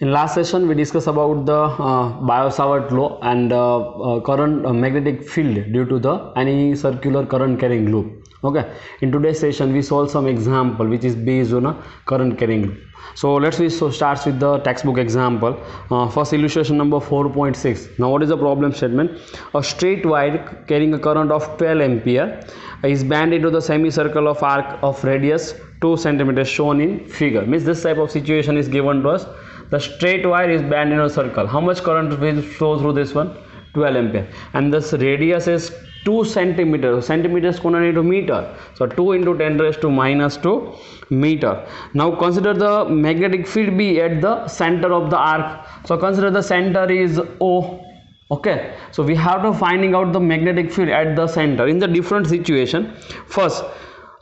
In last session, we discussed about the Biot-Savart law and current magnetic field due to the any circular current carrying loop. Okay. In today's session, we solve some example which is based on a current carrying loop. So starts with the textbook example. First illustration number 4.6. Now, what is the problem statement? A straight wire carrying a current of 12 ampere is bent into the semicircle of arc of radius 2 centimeters shown in figure. Means this type of situation is given to us. The straight wire is bent in a circle. How much current will flow through this one? 12 ampere. And this radius is 2 centimeters. Centimeters corner into meter. So 2 into 10 raised to minus 2 meter. Now consider the magnetic field B at the center of the arc. So consider the center is O. Okay. So we have to finding out the magnetic field at the center in the different situation. First,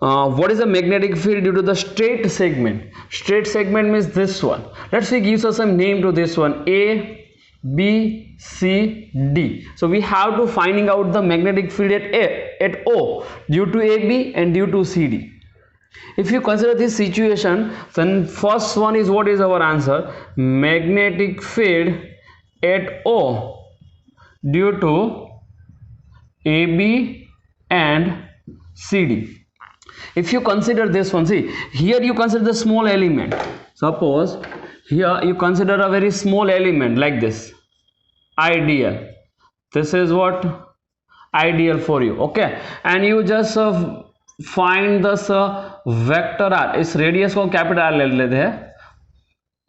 what is the magnetic field due to the straight segment? Straight segment means this one. Let's say gives us some name to this one, A, B, C, D. So we have to finding out the magnetic field at O due to AB and due to CD. If you consider this situation, then first one is what is our answer? Magnetic field at O due to AB and CD. If you consider this one, see here you consider the small element. Suppose here you consider a very small element like this, ideal. This is what ideal for you, okay? And you just find this vector r. इस radius को capital R ले लेते हैं.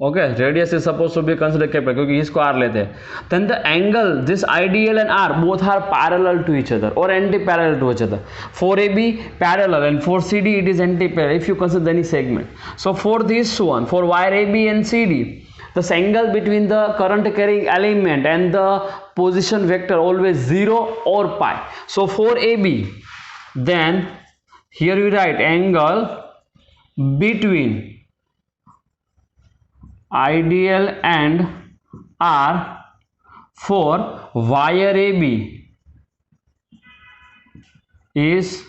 Okay, radius is supposed to be considered capital क्योंकि इसको R लेते हैं. Then the angle, this ideal and R both are parallel to each other or anti-parallel to each other. For AB parallel and for CD it is anti-parallel if you consider any segment. So for this one, for wire AB and CD, this angle between the current carrying element and the position vector always 0 or pi. So for AB, then here you write angle between ideal and R for wire AB is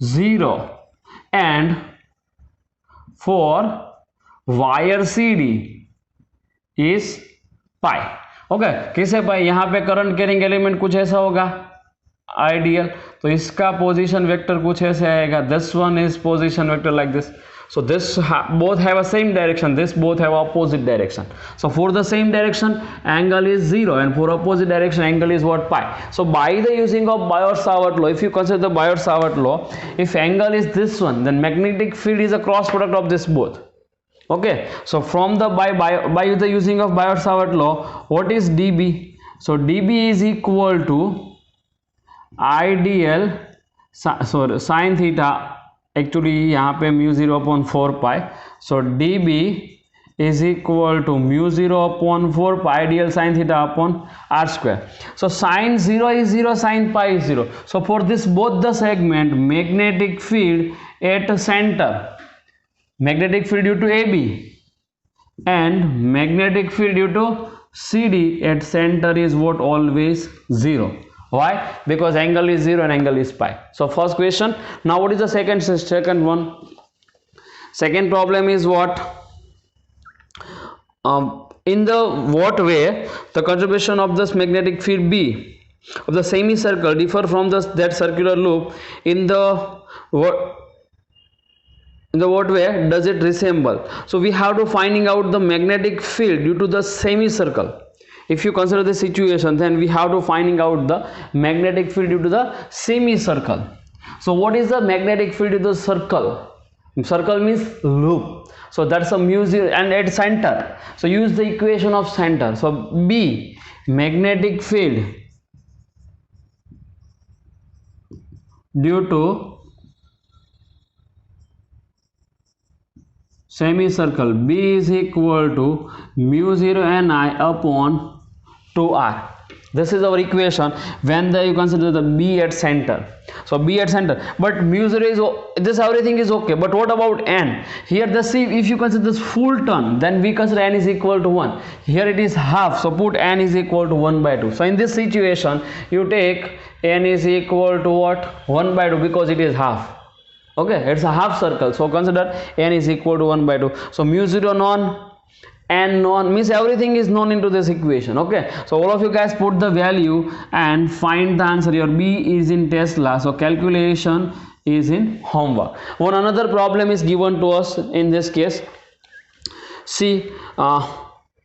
0 and for wire CD is pi. Okay कैसे पाई? यहाँ पे current carrying element कुछ ऐसा होगा ideal, तो इसका position vector कुछ ऐसे आएगा. This one is position vector like this. So this both have a same direction, this both have opposite direction. So for the same direction angle is 0 and for opposite direction angle is what? Pi. So by the using of Biot-Savart law, if you consider the Biot-Savart law, if angle is this one, then magnetic field is a cross product of this both. Okay, so from the by the using of Biot-Savart law, what is dB? So dB is equal to ideal sin theta. Actually यहाँ पे mu 0/4 pi. So d b is equal to mu 0/4 pi ideal sine theta upon r square. So sine 0 is 0, sine pi is 0. So for this both the segment magnetic field at centre, magnetic field due to AB and magnetic field due to CD at center is what? Always 0. Why? Because angle is 0 and angle is pi. So first question. Now what is the second one? Second problem is what? In the what way the conservation of this magnetic field B of the semicircle differ from that circular loop in the what way does it resemble? So we have to finding out the magnetic field due to the semicircle. If you consider the situation, then we have to finding out the magnetic field due to the semicircle. So what is the magnetic field due to the circle? Circle means loop. So that's a mu 0 and at center. So use the equation of center. So B magnetic field due to semicircle B is equal to mu 0 Ni upon 2R. This is our equation when you consider the B at center. So B at center, but mu 0 is this, everything is okay, but what about N? Here the C, if you consider this full turn, then we consider N is equal to 1. Here it is half, so put N is equal to 1/2. So in this situation you take N is equal to what? 1/2 because it is half. Okay, it's a half circle, so consider N is equal to 1/2. So mu 0 non and known means everything is known into this equation. Okay, so all of you guys put the value and find the answer. Your B is in Tesla, so calculation is in homework. One another problem is given to us in this case. See,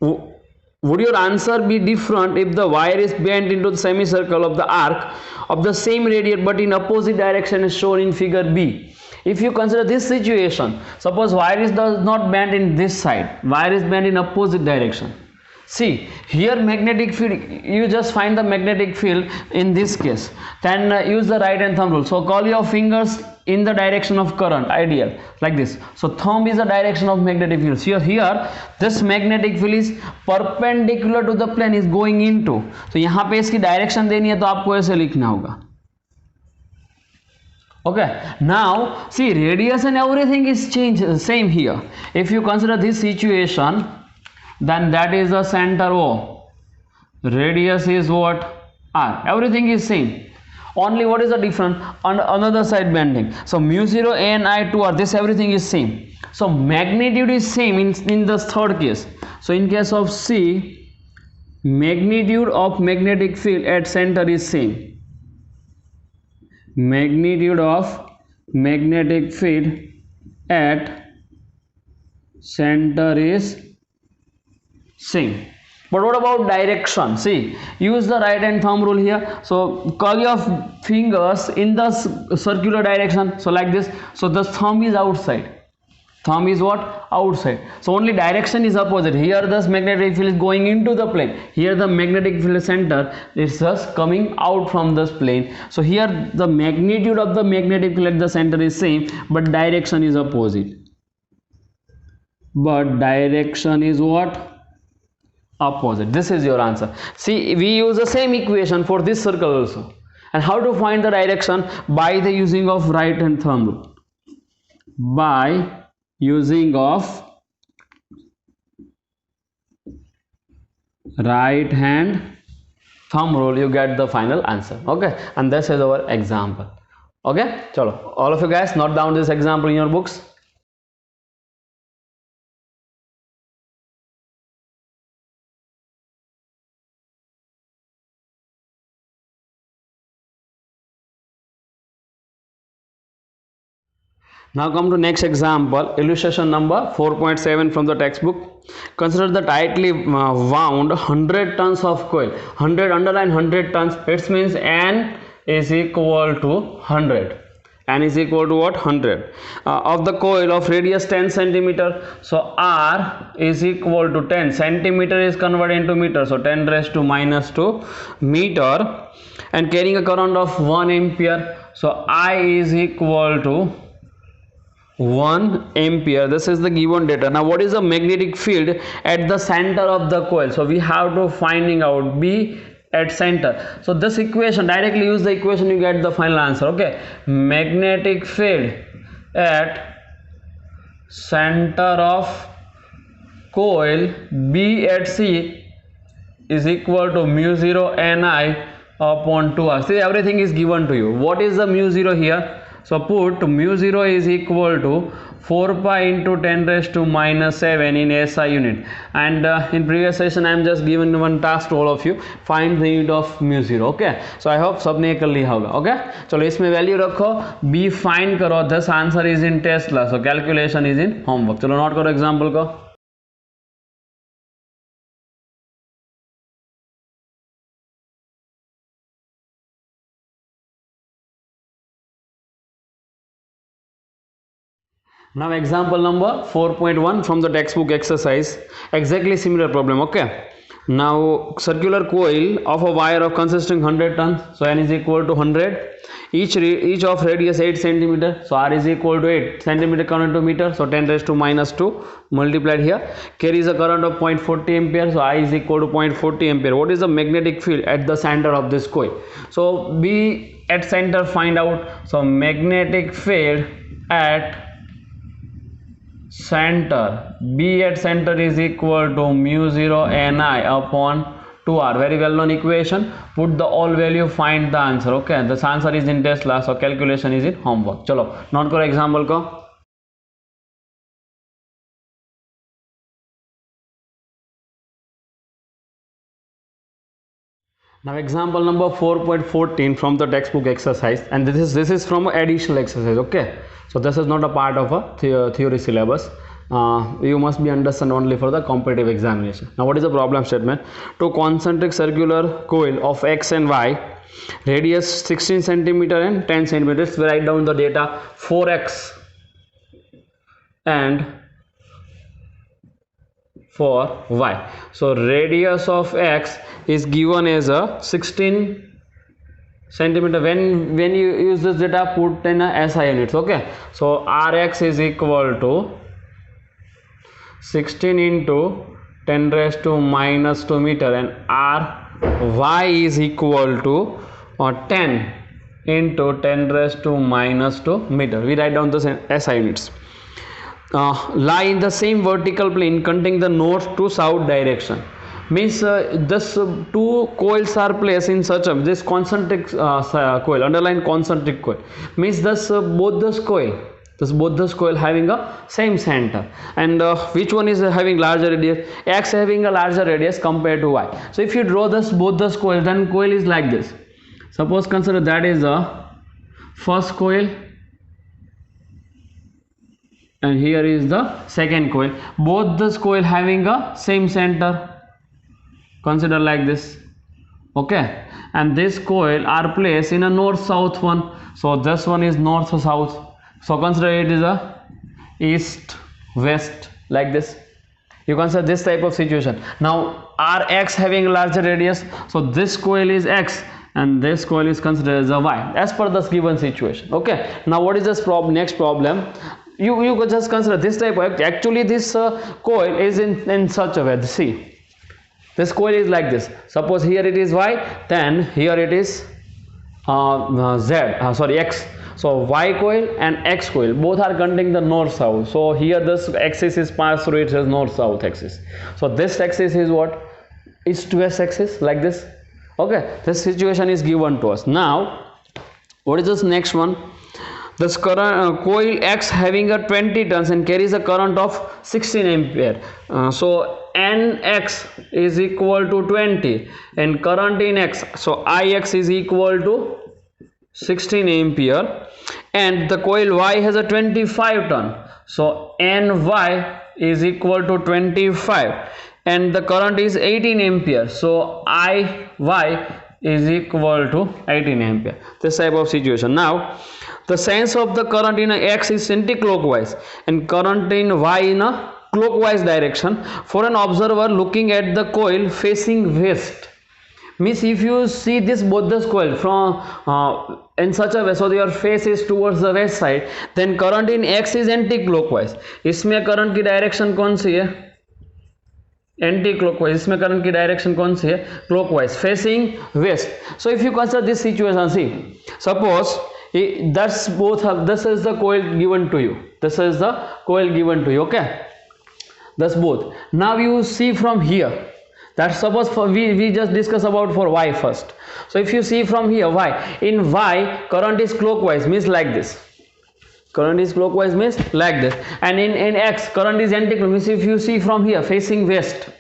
would your answer be different if the wire is bent into the semicircle of the arc of the same radius but in opposite direction as shown in figure B? If you consider this situation, suppose wire is does not bend in this side, wire is bent in opposite direction. See, here magnetic field, you just find the magnetic field in this case, then use the right hand thumb rule. So call your fingers in the direction of current, ideal, like this. So thumb is the direction of magnetic field. So here this magnetic field is perpendicular to the plane, is going into. So यहाँ पे इसकी direction देनी है तो आपको ऐसे लिखना होगा. Okay, now see, radius and everything is changed, same here. If you consider this situation, then that is the center O. Radius is what? R. Everything is same. Only what is the difference? On another side bending. So mu 0 and I 2 R. This everything is same. So magnitude is same in the third case. So in case of C, magnitude of magnetic field at center is same. Magnitude of magnetic field at center is same. But what about direction? See, use the right hand thumb rule here. So curl your fingers in the circular direction. So like this. So the thumb is outside. Thumb is what? Outside. So only direction is opposite. Here the magnetic field is going into the plane. Here the magnetic field center is just coming out from this plane. So here the magnitude of the magnetic field at the center is same, but direction is opposite. But direction is what? Opposite. This is your answer. See, we use the same equation for this circle also. And how to find the direction? By the using of right hand thumb rule. By using of right hand thumb rule, you get the final answer. Okay, and this is our example. Okay, chalo, all of you guys note down this example in your books. Now come to next example, illustration number 4.7 from the textbook. Consider the tightly wound 100 tons of coil. 100 underline 100 tons. It means N is equal to 100. N is equal to what? 100. Of the coil of radius 10 centimeter. So R is equal to 10. Centimeter is converted into meter. So 10 raised to minus 2 meter. And carrying a current of 1 ampere. So I is equal to 1 ampere. This is the given data. Now what is the magnetic field at the center of the coil? So we have to finding out B at center. So this equation, directly use the equation, you get the final answer. Okay, magnetic field at center of coil B at C is equal to mu 0 Ni upon 2R. See, everything is given to you. What is the mu 0 here? So put mu 0 is equal to 4 pi into 10 raised to minus 7 in SI unit. And in previous session I am just given one task to all of you. Find the unit of mu 0. Okay. So I hope सबने कर लिया होगा. Okay. चलो इसमें value रखो, B find करो. This answer is in Tesla. So calculation is in homework. चलो note करो एग्जाम्पल को. Now example number 4.1 from the textbook exercise, exactly similar problem. Okay, now circular coil of a wire of consisting 100 tons, so N is equal to 100, each of radius 8 centimeter, so R is equal to 8 centimeter converted to meter, so 10 raised to minus 2 multiplied here, carries a current of 0.40 ampere, so I is equal to 0.40 ampere. What is the magnetic field at the center of this coil? So B at center find out. So magnetic field at center, B at center is equal to mu 0 Ni upon 2R. Very well known equation. Put the all value, find the answer. Okay, this answer is in Tesla, so calculation is in homework. चलो note करो example को. Now example number 4.14 from the textbook exercise, and this is from additional exercise. Okay, so this is not a part of a theory syllabus. You must be understand only for the competitive examination. Now what is the problem statement? Two concentric circular coil of x and y, radius 16 centimeter and 10 centimeters. We write down the data 4x and for y. So radius of x is given as a 16 centimeter. When you use this data, put in a SI units. Okay, so Rx is equal to 16 into 10 raised to minus 2 meter, and Ry is equal to 10 into 10 raised to minus 2 meter. We write down the SI units. Lie in the same vertical plane containing the north to south direction. Means this two coils are placed in such a this concentric coil, underline concentric coil, means this both this coil having a same center, and which one is having larger radius? X having a larger radius compared to y. So if you draw this both this coil, then coil is like this. Suppose consider that is a first coil, and here is the second coil. Both this coil having a same center. Consider like this. Okay, and this coil are placed in a north south one. So this one is north south. So consider it is a east west, like this. You consider this type of situation. Now Rx having larger radius, so this coil is x and this coil is considered as a y as per this given situation. Okay, now what is this next problem? You could just consider this type of, actually this coil is in such a way. See, this coil is like this. Suppose here it is y, then here it is x. So y coil and x coil both are containing the north south. So here this axis is passed through it as north south axis. So this axis is what? East to west axis, like this. Okay, this situation is given to us. Now what is this next one? This current coil X having a 20 turns and carries a current of 16 ampere. So Nx is equal to 20 and current in X, so Ix is equal to 16 ampere, and the coil Y has a 25 turn, so Ny is equal to 25, and the current is 18 ampere, so Iy is equal to 18 ampere. This type of situation. Now the sense of the current in X is anti-clockwise and current in Y in a clockwise direction for an observer looking at the coil facing west. Means if you see this both this coil from in such a way, so your face is towards the west side, then current in X is anti-clockwise. इसमें current की direction कौन सी है? Anticlockwise. इसमें current की direction कौन सी है? Clockwise, facing west. So if you consider this situation, see suppose that's both have, this is the coil given to you, this is the coil given to you. Okay, that's both. Now you see from here that suppose for we just discuss about for y first. So if you see from here y, in y current is clockwise, means like this. Current is clockwise means like this, and in X current is anti-clockwise, means if you see from here facing west,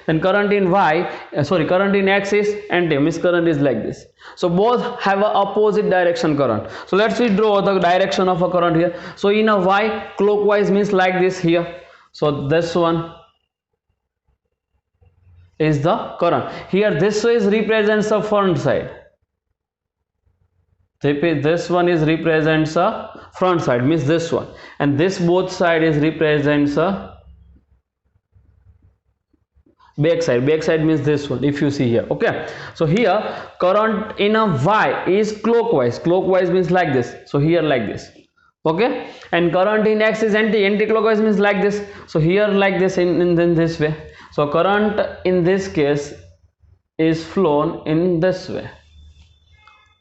then current in current in X is anti, means current is like this. So both have a opposite direction current. So let's we draw the direction of a current here. So in a Y clockwise means like this here. So this one is the current. Here this is represents the front side. This one is represents a front side, means this one, and this both side is represents a back side. Back side means this one, if you see here. Okay, so here current in a Y is clockwise. Clockwise means like this, so here like this. Okay, and current in X is anti-clockwise means like this, so here like this, in this way. So current in this case is flown in this way.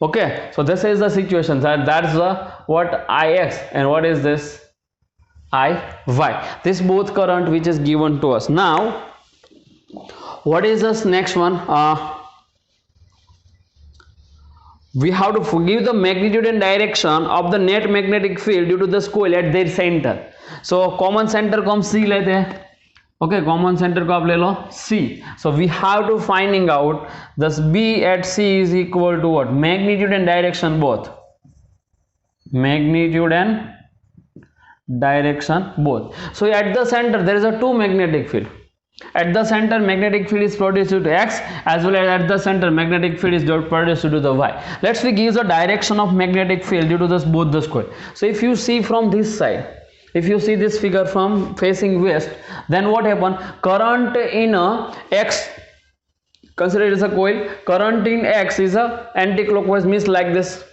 Okay, so this is the situation, that's the what Ix, and what is this Iy. This both current which is given to us. Now what is this next one? We have to give the magnitude and direction of the net magnetic field due to this coil at their center. So common center को हम C लेते हैं. Okay, common centre को आप ले लो C. So we have to finding out this B at C is equal to what? Magnitude and direction both. Magnitude and direction both. So at the center there is a two magnetic field. At the center magnetic field is produced due to X, as well as at the center magnetic field is produced due to the Y. Let's we give the direction of magnetic field due to this both the square. So if you see from this side, if you see this figure from facing west, then what happen? Current in a X, consider it as a coil, current in X is a anti-clockwise, means like this.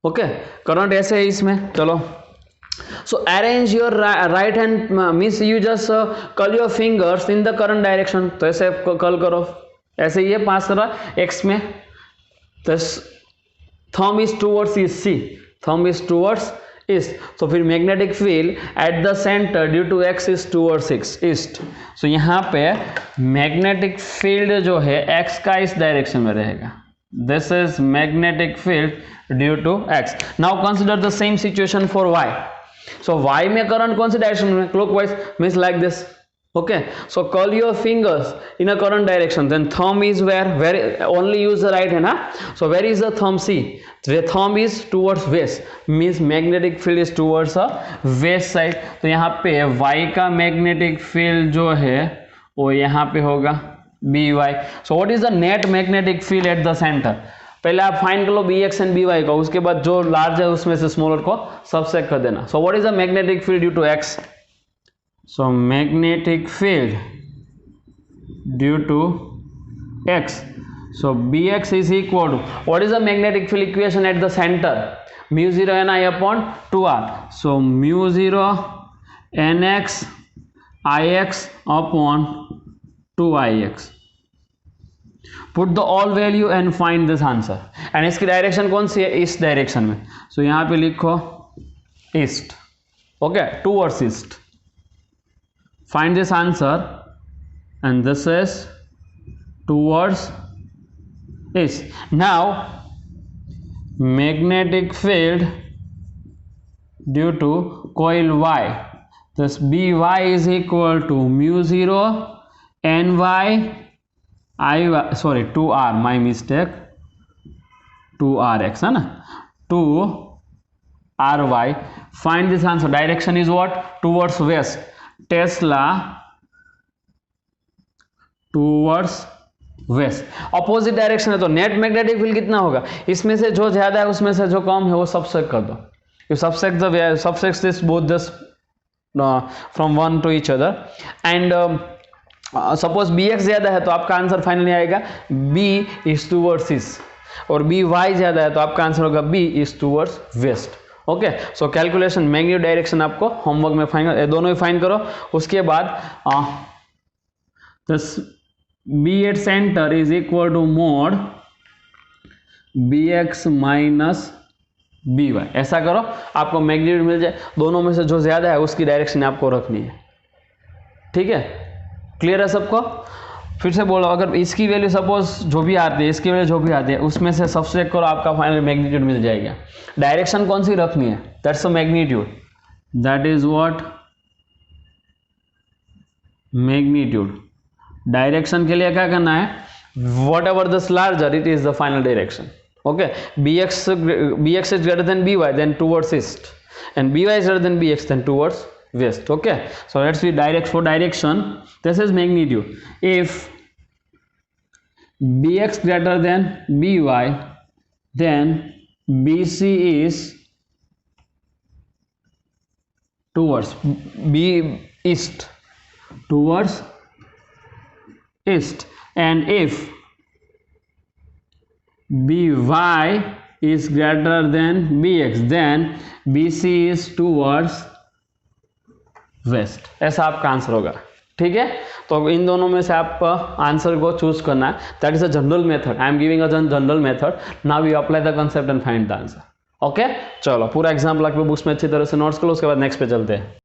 Okay, current ऐसे है इसमें. चलो, so arrange your right hand, means you just curl your fingers in the current direction. तो ऐसे curl करो, ऐसे ये पास कर रहा X में, तो thumb is towards east, C, thumb is towards east. तो फिर magnetic field at the center due to X is towards east. so यहाँ पे magnetic field जो है X का इस डायरेक्शन में रहेगा. This is magnetic field due to X. Now consider the same situation for Y. So Y में current कौन सी डायरेक्शन में? Clockwise, means like this. Okay, so curl your fingers in a current direction. Then thumb is where only use the right hand, huh? So where is the thumb? C. The thumb is towards west, means magnetic field is towards a west side. तो यहाँ पे Y का magnetic field जो है वो यहाँ पे होगा BY. So what is the net magnetic field at the center? पहले आप फाइंड कर लो BX एंड BY का, उसके बाद जो लार्ज है उसमें से स्मॉलर को सबसेट कर देना. So what is the magnetic field due to X? So magnetic field due to X, so BX is equal to, what is the magnetic field equation at the center? Mu 0 Ni upon 2R. So mu 0 Nx Ix upon 2Ix. Put the all value and find this answer. And इसकी direction कौन सी है? इस direction में. So यहाँ पे लिखो east. Okay, towards east. Find this answer, and this is towards east. Now magnetic field due to coil Y, this BY is equal to mu 0 Ny I, sorry, 2R, my mistake, 2Rx है ना, 2Ry. Find this answer. Direction is what? Towards west. Tesla towards west. Opposite direction है तो net magnetic field कितना होगा? इसमें से जो ज्यादा है उसमें से जो कम है वो सबसेट कर दो. You subset this both this from one to each other, and suppose BX ज्यादा है तो आपका आंसर फाइनली आएगा B is towards east, और BY ज्यादा है तो आपका आंसर होगा B is towards west. Okay, so calculation magnitude direction आपको होमवर्क में फाइन, दोनों ही फाइन करो. उसके बाद this B at center is equal to mod BX minus BY. ऐसा करो, आपको मैग्नीट्यूड मिल जाए. दोनों में से जो ज्यादा है उसकी डायरेक्शन आपको रखनी है. ठीक है, क्लियर है सबको? फिर से बोलो, अगर इसकी वैल्यू सपोज जो भी आती है, इसकी वैल्यू जो भी आती है, उसमें से सबसे करो, आपका फाइनल मैग्नीट्यूड मिल जाएगा. डायरेक्शन कौन सी रखनी है? That's a magnitude. That is what magnitude. Direction के लिए क्या करना है? What ever this larger it is the final direction. Okay, BX is greater than BY, then towards east, and BY is greater than BX, then towards west. Okay, so let's see direct for direction. This is magnitude. If BX greater than BY, then BC is towards B east, towards east. And if BY is greater than BX, then BC is towards west. ऐसा आपका answer होगा. ठीक है, तो इन दोनों में से आप आंसर को चूज करना है. That is a general method. I am giving a general method. Now we apply the concept and find the answer. Okay, चलो पूरा एग्जाम्पल आपके बुक्स में अच्छी तरह से नोट्स करो. उसके बाद नेक्स्ट पे चलते हैं.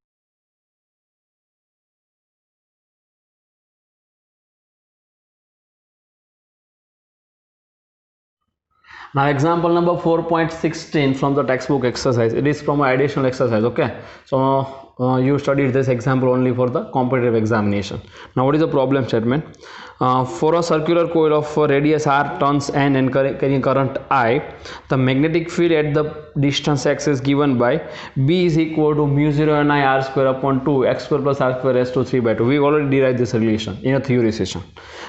Now example number 4.16 from the textbook exercise. It is from an additional exercise. Okay, so you studied this example only for the competitive examination. Now what is the problem statement? For a circular coil of radius r, turns n and carrying current I, the magnetic field at the distance x is given by B is equal to mu 0 n I r square upon 2 x square plus r square raised to 3 by 2. We already derived this relation in a theory session.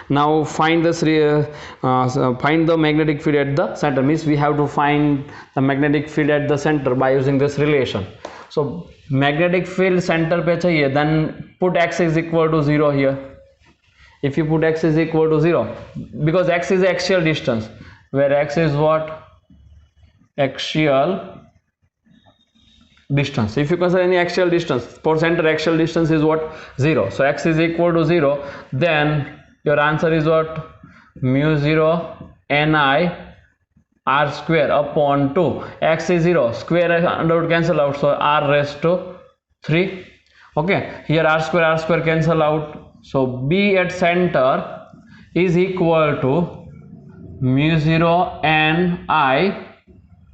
Now find this find the magnetic field at the center. Means we have to find the magnetic field at the center by using this relation. So magnetic field center पे चाहिए, then put x is equal to 0 here. If you put x is equal to 0, because x is the axial distance, where x is what? Axial distance. If you consider any axial distance, for center axial distance is what? 0. So x is equal to 0, then your answer is what? Mu 0 ni r square upon 2. X is 0, square under root cancel out, so r raised to 3. Okay, here r square cancel out, so B at center is equal to mu 0 n I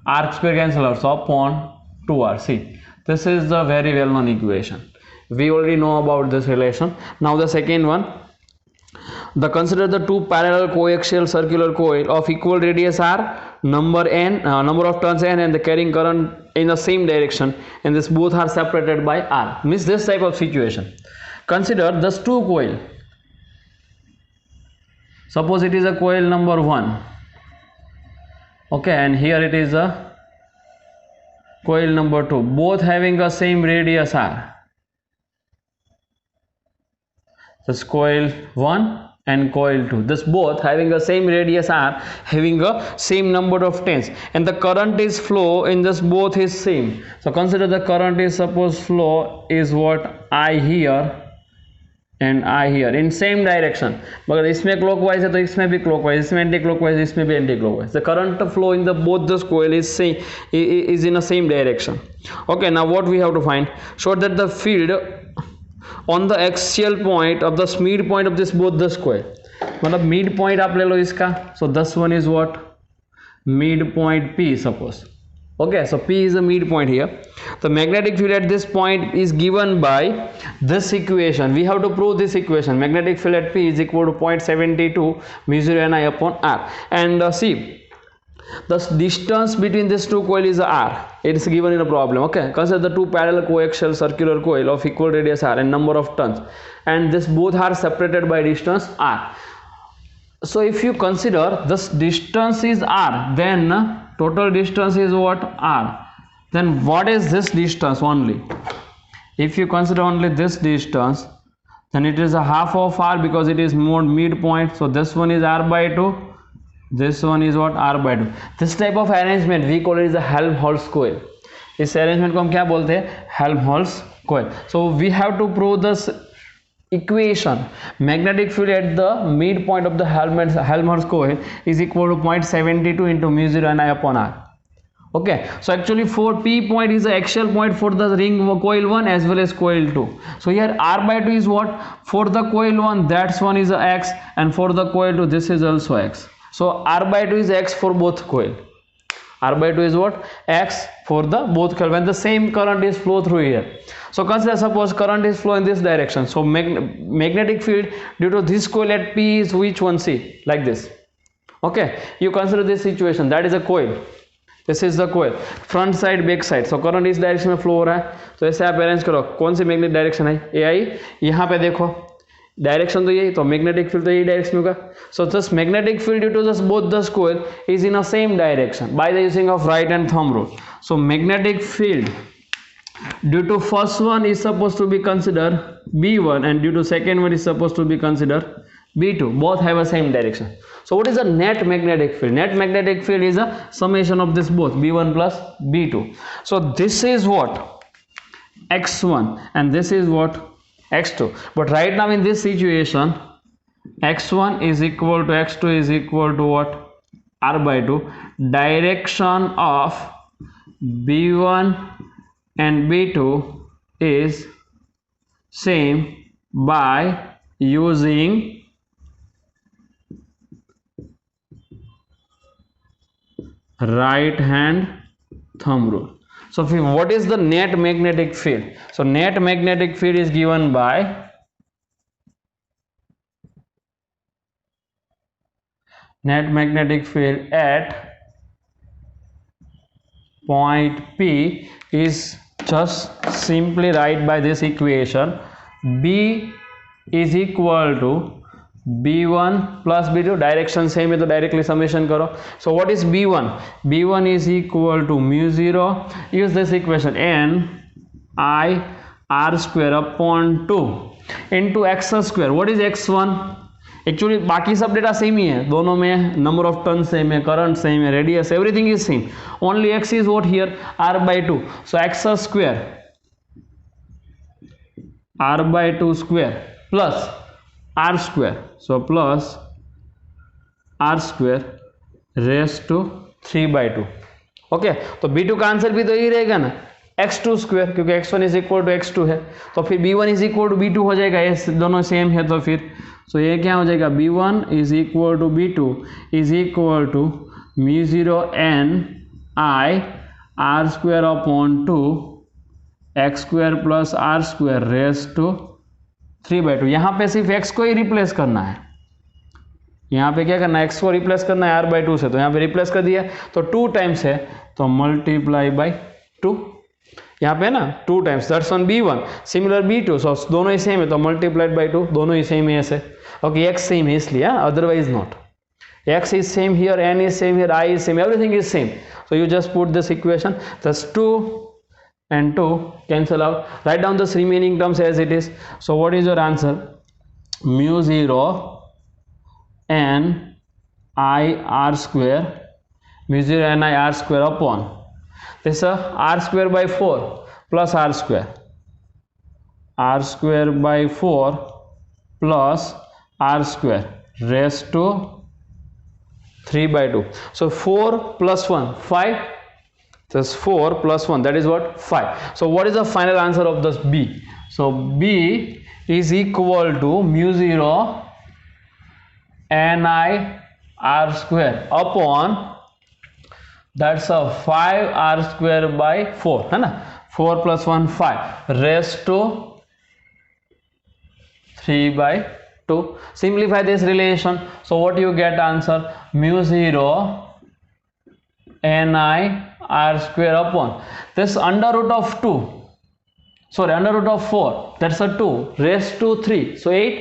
r square cancel out, so upon 2r. See, this is the very well known equation. We already know about this relation. Now the second one, consider the two parallel coaxial circular coil of equal radius r, number of turns n, and the carrying current in the same direction, and this both are separated by r. Means this type of situation. Consider this two coil. Suppose it is a coil number 1. Okay, and here it is a coil number 2, both having the same radius r. This coil 1 and coil 2, this both having the same radius r, having a same number of turns, and the current is flow in this both is same. So consider the current is, suppose flow is what? I here and I here in same direction. मगर इसमें clockwise है तो इसमें भी clockwise, इसमें anti clockwise, इसमें भी anti clockwise. The current flow in the both this coil is in the same direction. Okay, now what we have to find? Show that the field on the axial point of the midpoint of this both this coil. मतलब midpoint आप ले लो इसका. So this one is what? Midpoint P, suppose. Okay, so P is the midpoint here. The magnetic field at this point is given by this equation. We have to prove this equation. Magnetic field at P is equal to 0.72 mu 0 ni upon r. And see, the distance between these two coils is r. It is given in a problem. Okay, consider the two parallel coaxial circular coil of equal radius r and number of turns, and this both are separated by distance r. So if you consider this distance is r, then total distance is what? R. Then what is this distance only? If you consider only this distance, then it is a half of r, because it is more midpoint. So this one is r by 2, this one is what? R by 2. This type of arrangement we call it is a Helmholtz coil. इस arrangement को हम क्या बोलते हैं? Helmholtz coil. So we have to prove this equation. Magnetic field at the midpoint of the Helmholtz coil is equal to 0.72 into mu 0 ni upon r. Okay, so actually for P point is the axial point for the ring coil 1 as well as coil 2. So here r by 2 is what? For the coil 1, that's one is x, and for the coil 2 this is also x. So r by 2 is x for both coil. R by 2 is what? X for the both coil when the same current is flow through here. So consider, suppose current is flow in this direction. So magnetic field due to this coil at P is which one? See, like this. Okay, you consider this situation, that is a coil. This is the coil, front side back side. So current इस direction में flow हो रहा है. तो ऐसे आप arrange करो, कौन सी मैग्नेटिक डायरेक्शन है? ये आई, यहाँ पे देखो डायरेक्शन तो यही, तो मैग्नेटिक फील्ड तो यही डायरेक्शन होगा. So this magnetic field due to this both this coil is in a same direction by the using of right hand thumb rule. So magnetic field due to first one is supposed to be considered B1, and due to second one is supposed to be considered B2. Both have a same direction. So what is the net magnetic field? Net magnetic field is a summation of this both B1 plus B2. So this is what? X1, and this is what? X2. But right now in this situation, X1 is equal to X2 is equal to what? R by 2. Direction of B1 and B2 is same by using right hand thumb rule. So what is the net magnetic field? So net magnetic field is given by net magnetic field at point P is just simply write by this equation. B is equal to B1 plus B2, direction same है तो directly summation करो. So what is B1? B1 is equal to mu 0. Use this equation, n I r square upon 2 into x square. What is x1? Actually बाकी सब data same ही है, दोनों में number of turn same है, current same है, radius, everything is same. Only x is what here, r by 2. So x square r by 2 square plus r square. So plus r square raised to 3 by 2. Okay, तो b2 का answer भी तो यही रहेगा ना, x2 square, क्योंकि x1 is equal to x2 है, तो फिर b1 is equal to b2 हो जाएगा. ये दोनों सेम है तो फिर सो ये क्या हो जाएगा, b1 is equal to b2 is equal to mu 0 n I r square upon 2 x square plus r square raise to 3 by 2. यहाँ पे सिर्फ x को ही रिप्लेस करना है, यहाँ पे क्या करना है, x को रिप्लेस करना है r by 2 से, तो यहाँ पे रिप्लेस कर दिया, तो 2 टाइम्स है तो मल्टीप्लाई बाई 2. यहाँ पे ना 2 times, that's on b1, similar b2, सो दोनों ही सेम है तो मल्टीप्लाइड बाई 2, दोनों ही सेम है ऐसे. ओके, x सेम है इसलिए, otherwise not. x is same here, n is same here, I is same, everything is same. So you just put this equation, thus 2 and 2 cancel out. Write down this remaining terms as it is. So what is your answer? Mu 0 n I r square, mu 0 n I r square upon this r square by 4 plus r square by 4 plus r square raised to 3 by 2. So 4 plus 1, 5. This 4 plus 1, that is what? 5. So what is the final answer of this B? So B is equal to mu 0 ni r square upon, that's a 5 r square by 4, है ना, 4 plus 1 5 raised to 3 by 2. Simplify this relation. So what you get answer, mu 0 ni r square upon this under root of 2, sorry under root of 4, that's a 2 raised to 3, so 8,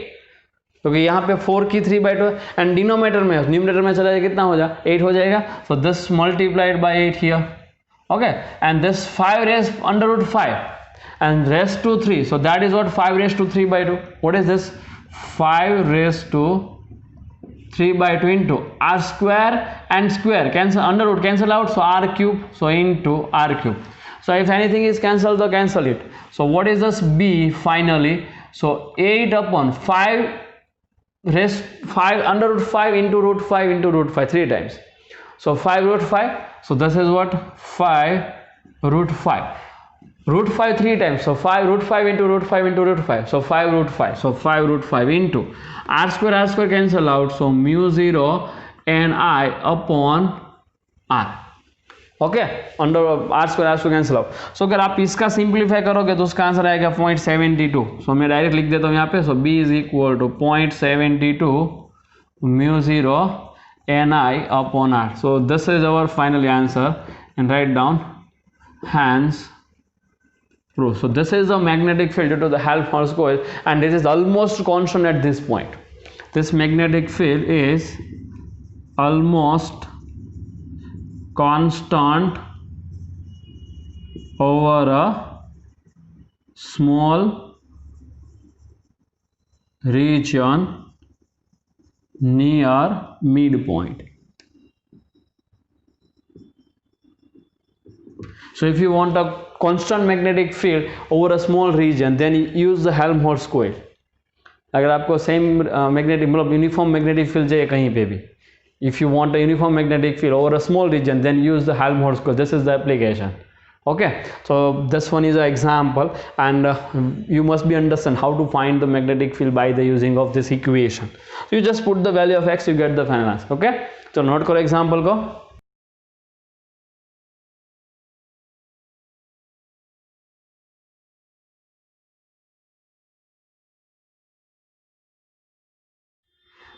क्योंकि यहाँ पे 4 की 3 by 2 and denominator में, numerator में चला जाएगा, कितना हो जाए 8 हो जाएगा. So this multiplied by 8 here, okay, and this 5 raise under root 5 and raised to 3, so that is what 5 raised to 3 by 2. What is this? 5 raised to 3 by 2 into r square and square cancel, under root cancel out, so r cube, so into r cube. So if anything is cancelled, so cancel it. So what is this B finally? So 8 upon 5 raised 5 under root 5 into root 5 into root 5 3 times. So 5 root 5, so this is what 5 root 5. Root 5 3 times, so 5 root 5 into root 5 into root 5, so 5 root 5, so 5 root 5 into r square cancel out, so mu 0 and I upon r, okay, under r square cancel out. So अगर आप इसका simplify करोगे तो उसका answer आएगा 0.72. सो मैं direct लिख देता हूँ यहाँ पे. So b is equal to 0.72 mu 0 ni upon r. So this is our final answer, and write down hence proof. So this is the magnetic field due to the Helmholtz coil, and this is almost constant at this point. This magnetic field is almost constant over a small region near midpoint. So if you want a constant magnetic field over a small region, then use the Helmholtz coil. अगर आपको same magnetic मतलब uniform magnetic field चाहिए कहीं पे भी, if you want a uniform magnetic field over a small region, then use the Helmholtz coil. This is the application. Okay, so this one is an example, and you must be understand how to find the magnetic field by the using of this equation. So you just put the value of x, you get the final answer. Okay, so note करो example को.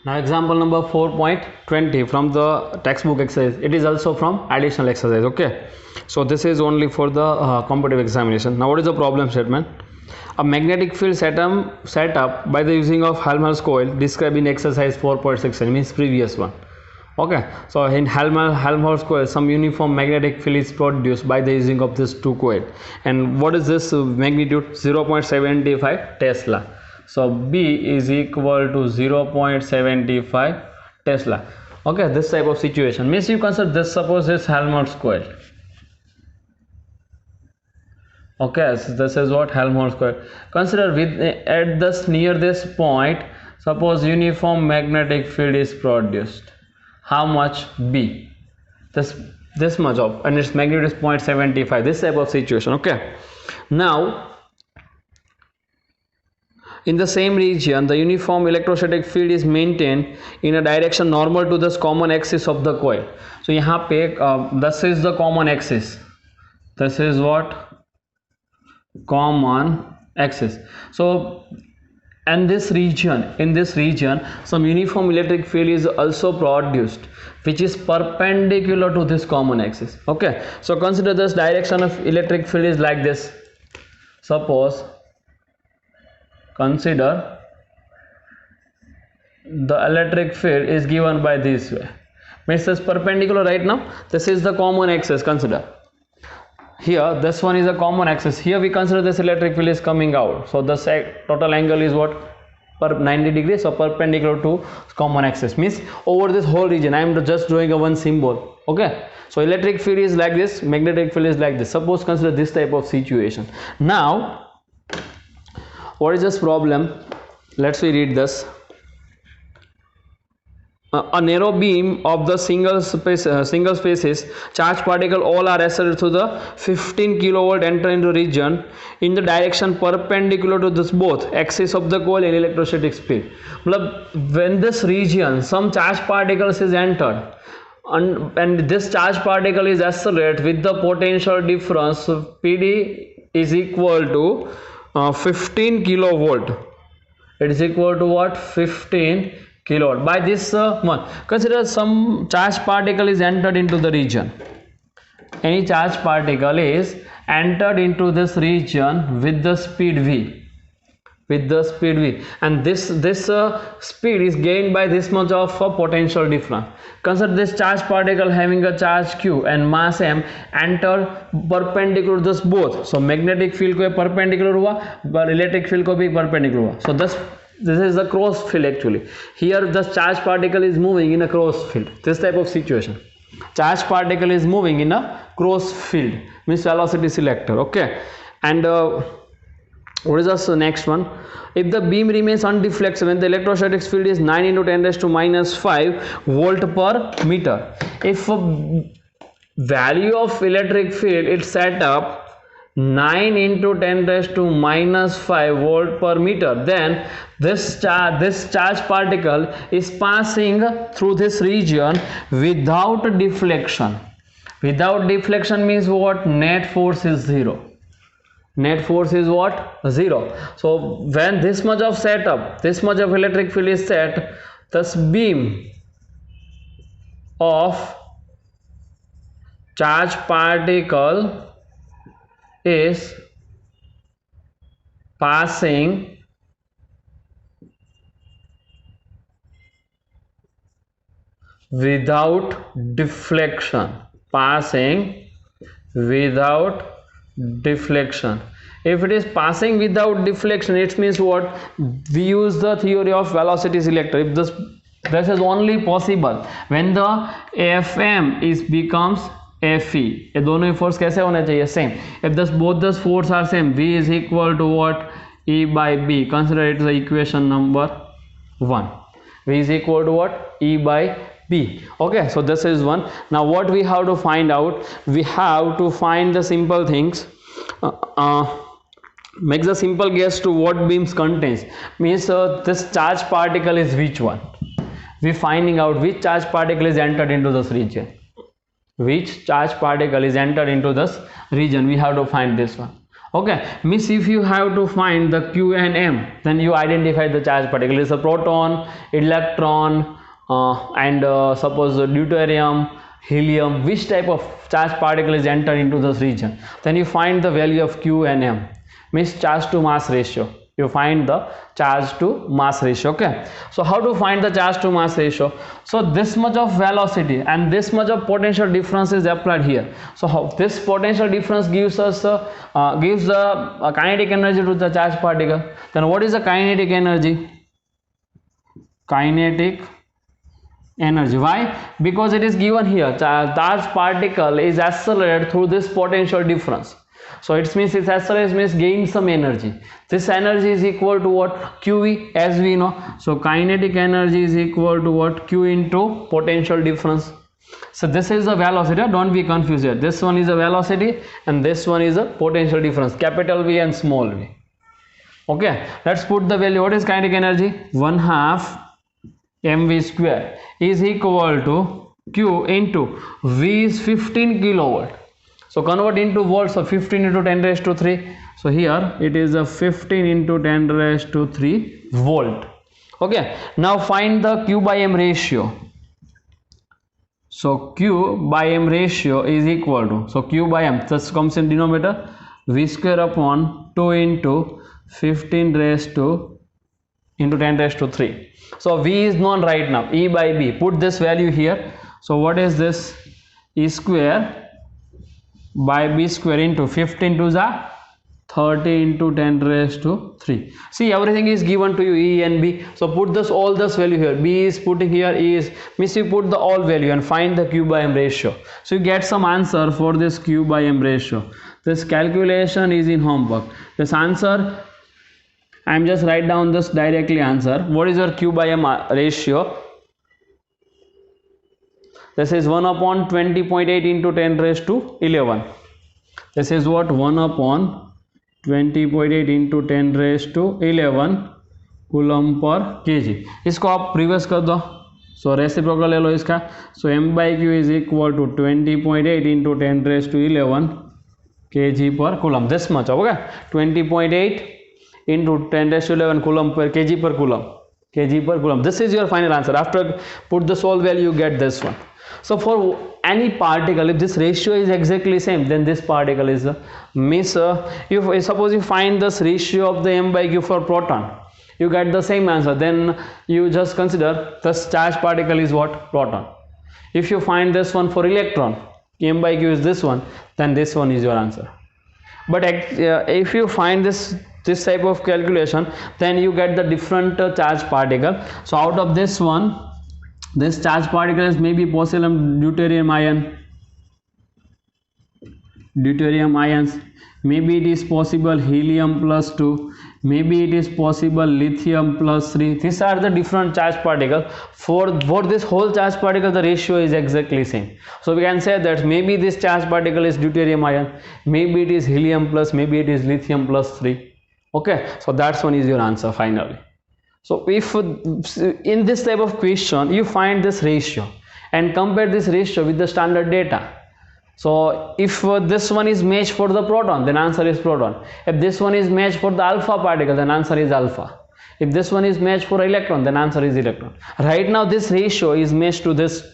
Now example number 4.20 from the textbook exercise. It is also from additional exercise. Okay, so this is only for the competitive examination. Now what is the problem statement? A magnetic field set up by the using of Helmholtz coil described in exercise 4.6 means previous one. Okay, so in Helmholtz coil some uniform magnetic field is produced by the using of this two coil. And what is this magnitude? 0.75 Tesla. So B is equal to 0.75 Tesla. Okay, this type of situation means you consider this, suppose this Helmholtz coil. Okay, so this is what Helmholtz coil. Consider with at this near this point, suppose uniform magnetic field is produced. How much? B. This much of, and its magnitude is 0.75. This type of situation. Okay. Now in the same region, the uniform electrostatic field is maintained in a direction normal to this common axis of the coil. So यहाँ पे this is the common axis. This is what? Common axis. So and this region, in this region some uniform electric field is also produced which is perpendicular to this common axis. Okay, so consider this direction of electric field is like this. Suppose consider the electric field is given by this way, means this perpendicular right now. This is the common axis. Consider here this one is a common axis. Here we consider this electric field is coming out, so the total angle is what? Per 90 degrees, so perpendicular to common axis, means over this whole region. I am just drawing a one symbol. Okay, so electric field is like this, magnetic field is like this. Suppose consider this type of situation. Now what is this problem? Let's read this. A narrow beam of the single spaces charged particle all are accelerated through the 15 kilovolt enter into region in the direction perpendicular to this both axis of the coil and electrostatic speed. When this region some charged particles is entered and this charged particle is accelerated with the potential difference, PD is equal to 15 kilovolt. It is equal to what? 15 kilowatt. By this one, consider some charged particle is entered into the region. Any charged particle is entered into this region with the speed v. With the speed v, and this speed is gained by this much of a potential difference. Consider this charged particle having a charge q and mass m enter perpendicular to this both. So magnetic field को perpendicular हुआ, but electric field को भी perpendicular हुआ. So this is a cross field actually. Here the charged particle is moving in a cross field. This type of situation. Charged particle is moving in a cross field, means velocity selector. Okay, and what is the next one? If the beam remains undeflected when the electrostatic field is 9 into 10 raised to minus 5 volt per meter. If value of electric field is set up 9 into 10 raised to minus 5 volt per meter, then this charge particle is passing through this region without deflection. Without deflection means what? Net force is 0. Net force is what? 0. So when this much of setup, this much of electric field is set, this beam of charge particle is passing without deflection. Passing without deflection. If it is passing without deflection, it means what? We use the theory of velocity selector. If this is only possible when the Fm is becomes Fe. ये दोनों force कैसे होना चाहिए? Same. If both the force are same, V is equal to what? E by B. Consider it the equation number 1. V is equal to what? E by B. Okay, so this is one. Now what we have to find out? We have to find the simple things. Make the simple guess to what beams contains. Means this charge particle is which one? We finding out which charge particle is entered into this region. Which charge particle is entered into this region? We have to find this one. Okay, means if you have to find the Q and M, then you identify the charge particle is a proton, electron, and suppose deuterium, helium, which type of charge particle is entered into this region. Then you find the value of Q and M, means charge to mass ratio. You find the charge to mass ratio. Okay, so how to find the charge to mass ratio? So this much of velocity and this much of potential difference is applied here. So how this potential difference gives us gives the kinetic energy to the charge particle. Then what is the kinetic energy? Kinetic energy. Why? Because it is given here, charge particle is accelerated through this potential difference. So it means its acceleration means gain some energy. This energy is equal to what? QE, as we know. So kinetic energy is equal to what? Q into potential difference. So this is the velocity. Don't be confused here. This one is the velocity and this one is the potential difference, capital V and small v. Okay, let's put the value. What is kinetic energy? 1/2 mv square is equal to Q into V is 15 kilowatt. So convert into volts, so 15 into 10 raised to 3. So here it is a 15 into 10 raised to 3 volt. Okay, now find the Q by M ratio. So Q by M ratio is equal to, so Q by M just comes in denominator, V square upon 2 into 15 raised to into 10 raised to 3. So V is known right now, E by B. Put this value here. So what is this? E square by B square into 15 to the 30 into 10 raised to 3. See, everything is given to you, E and B. So put this all this value here. B is putting here, E is, means you put the all value and find the Q by M ratio. So you get some answer for this Q by M ratio. This calculation is in homework. This answer, I am just write down this directly answer. What is your Q by M ratio? This is 1 upon 20.8 into 10 raised to 11. This is what? 1 upon 20.8 into 10 raised to 11 coulomb per kg. इसको आप reverse कर दो. सो reciprocal ले लो इसका. सो m by q is equal to 20.8 into 10 raised to 11 kg per coulomb. This much होगा 20.8 into 10 raised to 11 coulomb per kg per coulomb. Kg per coulomb. This is your final answer. After put the solve value, you get this one. So for any particle, if this ratio is exactly same, then this particle is means if suppose you find this ratio of the m by q for proton, you get the same answer. Then you just consider this charge particle is what? Proton. If you find this one for electron, m by q is this one, then this one is your answer. But if you find this type of calculation, then you get the different charge particle. So out of this one, this charge particle is maybe possible deuterium ions, maybe it is possible helium plus 2, maybe it is possible lithium plus 3. These are the different charge particles. For this whole charge particle, the ratio is exactly same. So we can say that maybe this charge particle is deuterium ion, maybe it is helium plus, maybe it is lithium plus 3. Okay, so that's one is your answer finally. So if in this type of question you find this ratio and compare this ratio with the standard data. So if this one is matched for the proton, then answer is proton. If this one is matched for the alpha particle, then answer is alpha. If this one is matched for electron, then answer is electron. Right now this ratio is matched to this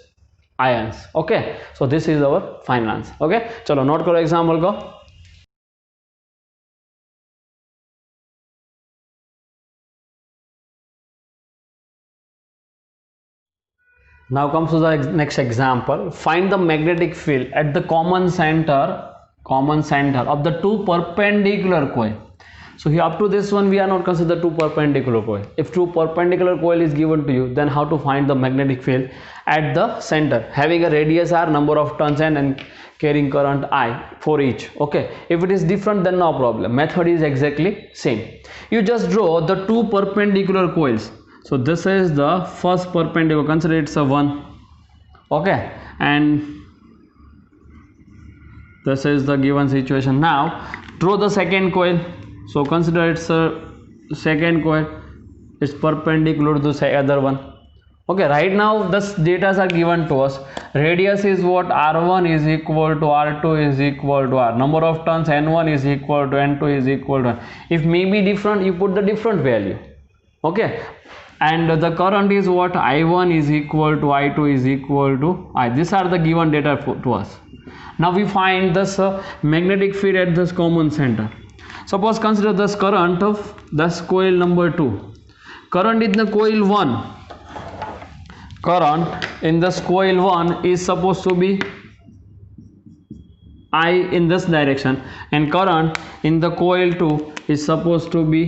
ions. Okay, so this is our final answer. Okay, chalo note karo example ko. Now comes to the next example. Find the magnetic field at the common center of the two perpendicular coil. So here up to this one we are not consider two perpendicular coil. If two perpendicular coil is given to you, then how to find the magnetic field at the center, having a radius r, number of turns and carrying current I for each. Okay, if it is different, then no problem. Method is exactly same. You just draw the two perpendicular coils. So this is the first perpendicular, consider it's a 1. Okay, and this is the given situation. Now draw the second coil. So consider it's a second coil, it's perpendicular to the other one. Okay, right now this data are given to us. Radius is what? R1 is equal to R2 is equal to R. Number of turns N1 is equal to N2 is equal to N. If may be different, you put the different value. Okay, and the current is what? I1 is equal to I2 is equal to I. These are the given data to us. Now we find this magnetic field at this common center. Suppose consider this current of this coil number 2. Current in the coil 1. Current in this coil 1 is supposed to be I in this direction, and current in the coil 2 is supposed to be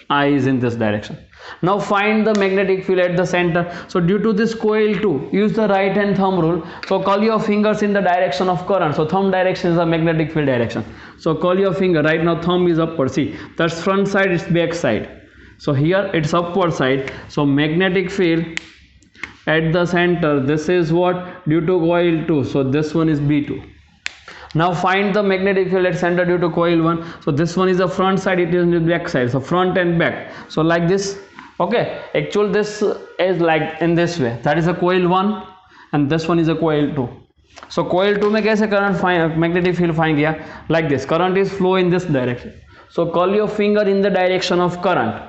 I is in this direction. Now find the magnetic field at the center. So due to this coil 2, use the right hand thumb rule. So curl your fingers in the direction of current. So thumb direction is the magnetic field direction. So curl your finger. Right now thumb is upward. See, that's front side, it's back side. So here it's upward side. So magnetic field at the center, this is what? Due to coil 2. So this one is B2. Now find the magnetic field at center due to coil 1. So this one is the front side, it is the back side. So front and back. So like this. Okay, actually this is like in this way. That is a coil 1 and this one is a coil 2. So coil 2 में कैसे current find magnetic field find किया? Like this. Current is flow in this direction. So curl your finger in the direction of current.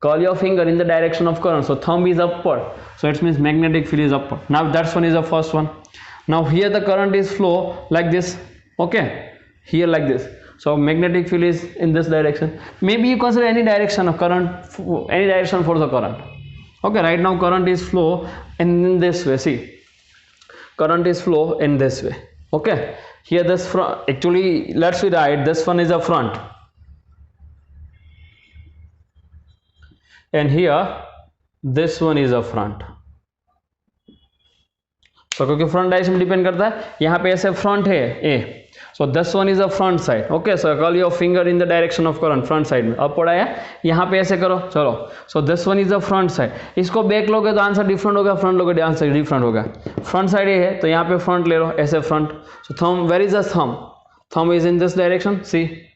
Curl your finger in the direction of current. So thumb is upward. So it means magnetic field is upward. Now that one is the first one. Now here the current is flow like this. Okay, here like this. So magnetic field is in this direction. Maybe you consider any direction of current, any direction for the current. Okay, right now current is flow in this way. See, current is flow in this way. Okay, here this front. Actually, let's we write this one is a front, and here this one is a front. So क्योंकि front direction depend करता है, यहाँ पे ऐसे front है ए. So this one is a front side. Okay, so curl your finger in the direction of current, front side में. Upward आया, यहाँ पे ऐसे करो, चलो. So this one is the front side. इसको बैक लोगे तो आंसर डिफरेंट होगा, फ्रंट लोगे तो आंसर डिफरेंट होगा. फ्रंट साइड ये है तो यहाँ पे फ्रंट ले लो, ऐसे front. So thumb, where is the thumb? Thumb is in this direction. See.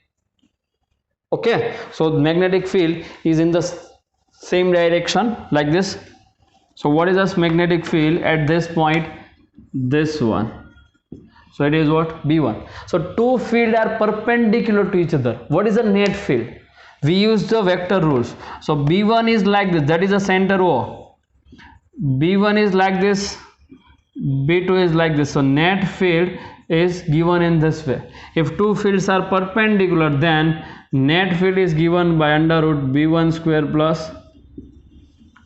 Okay, so magnetic field is in the same direction like this. So what is this magnetic field at this point? This one. So it is what? B1. So two fields are perpendicular to each other. What is the net field? We use the vector rules. So B1 is like this, that is the center O. B1 is like this, B2 is like this. So net field is given in this way. If two fields are perpendicular, then net field is given by under root B1 square plus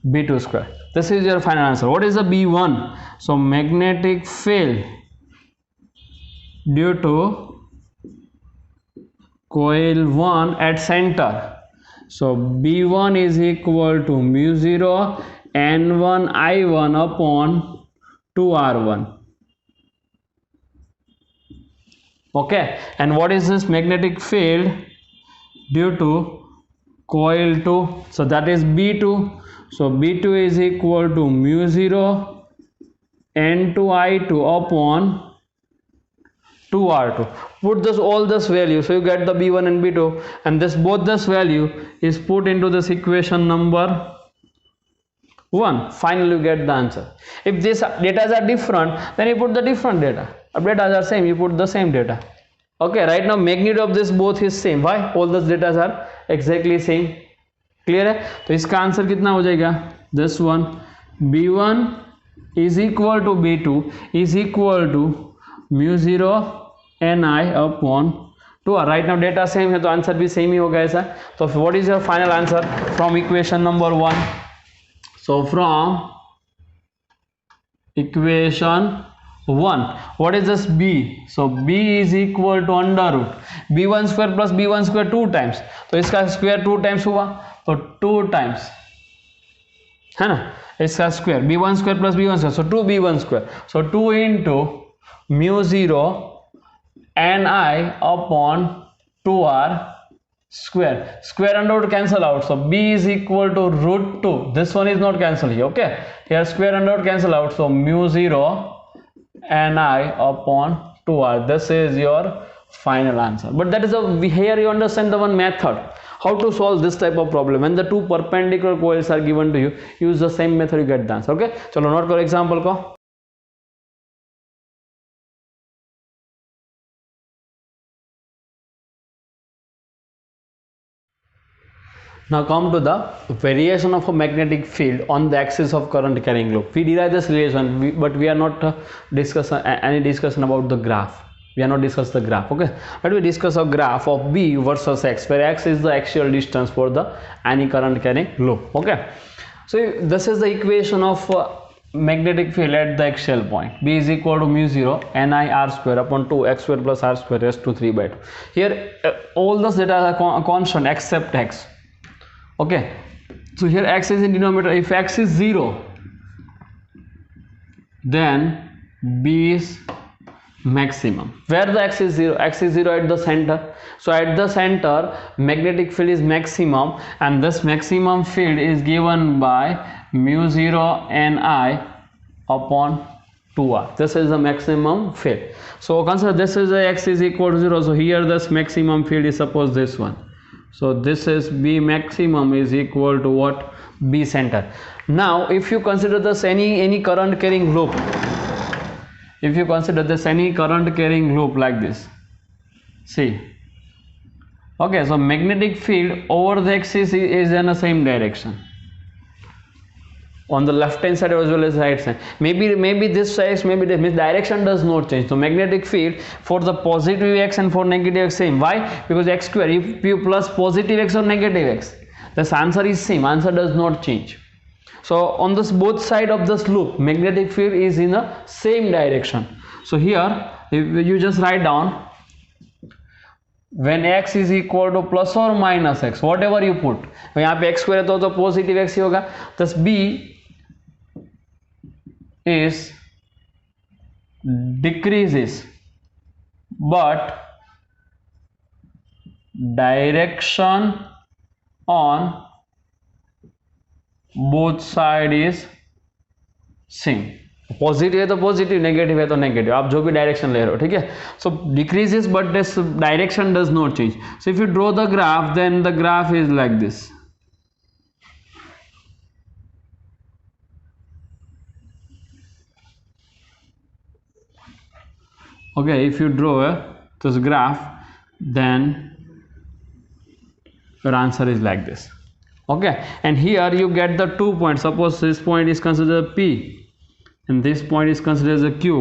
B2 square. This is your final answer. What is the B1? So magnetic field due to coil 1 at center. So B1 is equal to mu 0 N1 I1 upon 2R1. Okay, and what is this magnetic field due to coil 2? So that is B2. So B2 is equal to mu 0 N2 I2 upon 2R2. Put this all this value, so you get the B1 and B2, and this both this value is put into this equation number 1. Finally you get the answer. If these data are different, then you put the different data. If data are same, you put the same data. Okay, right now magnitude of this both is same. Why? All those data are exactly same. Clear है? तो इसका answer कितना हो जाएगा? This one B1 is equal to B2 is equal to mu 0 Ni upon 2R. Right now data same है तो answer भी same ही होगा ऐसा. तो what is your final answer from equation number 1? So from equation 1, what is this B? So B is equal to under root B1 square plus B1 square 2 times. तो इसका square 2 times हुआ तो 2 times है ना, इसका square B1 square plus B1 square, so 2B1 square. So 2 into mu 0 Ni upon 2R square. Square and root cancel out, so B is equal to root 2. This one is not cancel here. Okay, here square and root cancel out, so mu 0 Ni upon 2R. This is your final answer. But that is here you understand the one method how to solve this type of problem. When the two perpendicular coils are given to you, use the same method, you get the answer. Okay, चलो note करो example को. Now come to the variation of a magnetic field on the axis of current carrying loop. We derive this relation, but we are not any discussion about the graph. We are not discuss the graph, okay? But we discuss a graph of B versus X, where X is the axial distance for the any current carrying loop, okay? So this is the equation of magnetic field at the axial point. B is equal to mu 0 Ni r square upon 2 x square plus r square raised to 3 by 2. Here all the data are constant except x. Okay, so here x is in denominator. If x is 0, then B is maximum. Where the x is 0? X is 0 at the center. So at the center, magnetic field is maximum, and this maximum field is given by mu 0 Ni upon 2r. This is the maximum field. So consider this is a x is equal to 0. So here this maximum field is suppose this one. So this is B maximum is equal to what? B center. Now if you consider this any current carrying loop, if you consider this any current carrying loop like this, see, okay, so magnetic field over the axis is in the same direction on the left hand side as well as right side. Maybe this side, maybe this direction does not change. So magnetic field for the positive x and for negative x same. Why? Because x square, if you plus positive x or negative x, this answer is same, answer does not change. So on this both side of this loop, magnetic field is in the same direction. So here if you just write down, when x is equal to plus or minus x, whatever you put, यहाँ पे x square है तो positive x ही होगा. Thus B is decreases, but direction on both side is same. Positive है तो positive, negative है तो negative, आप जो भी डायरेक्शन ले रहे हो, ठीक है. So decreases but this direction does not change. So if you draw the graph, then the graph is like this. Okay, if you draw this graph, then your answer is like this. Okay, and here you get the 2 points. Suppose this point is considered P and this point is considered as a Q,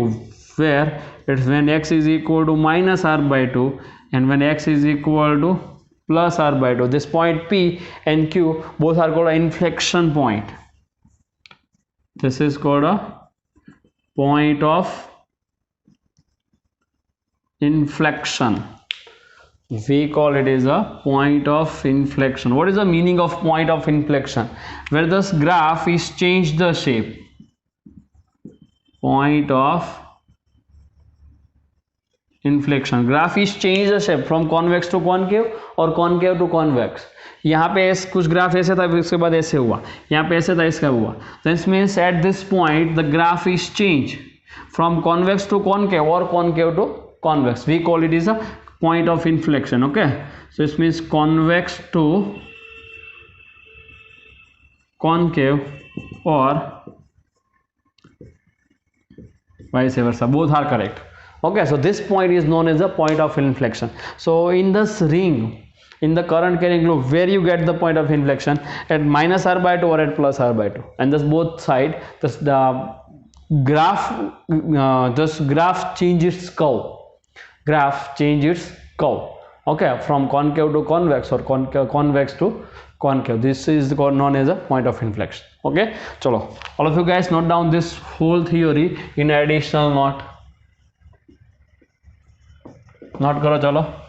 where it's when x is equal to minus r by 2 and when x is equal to plus r by 2. This point P and Q both are called an inflection point. This is called a point of inflection. We call it as a point of inflection. What is the meaning of point of inflection? Where this graph is changed the shape. Point of inflection. Graph is changed the shape from convex to concave और concave to convex. यहाँ पे कुछ graph ऐसे था, उसके बाद ऐसे हुआ, यहाँ पे ऐसे था, इसका हुआ. This means at this point the graph is changed from convex to concave or concave to convex. We call it is a point of inflection. Okay, so this means convex to concave or vice versa, both are correct. Okay, so this point is known as the point of inflection. So in this ring, in the current carrying loop, where you get the point of inflection, at minus r by 2 or at plus r by 2, and this both side, this the graph changes curve. Graph changes curve. Okay, from concave to convex or convex to concave. This is known as a point of inflection. Okay, chalo, all of you guys note down this whole theory in additional note. Note karo chalo.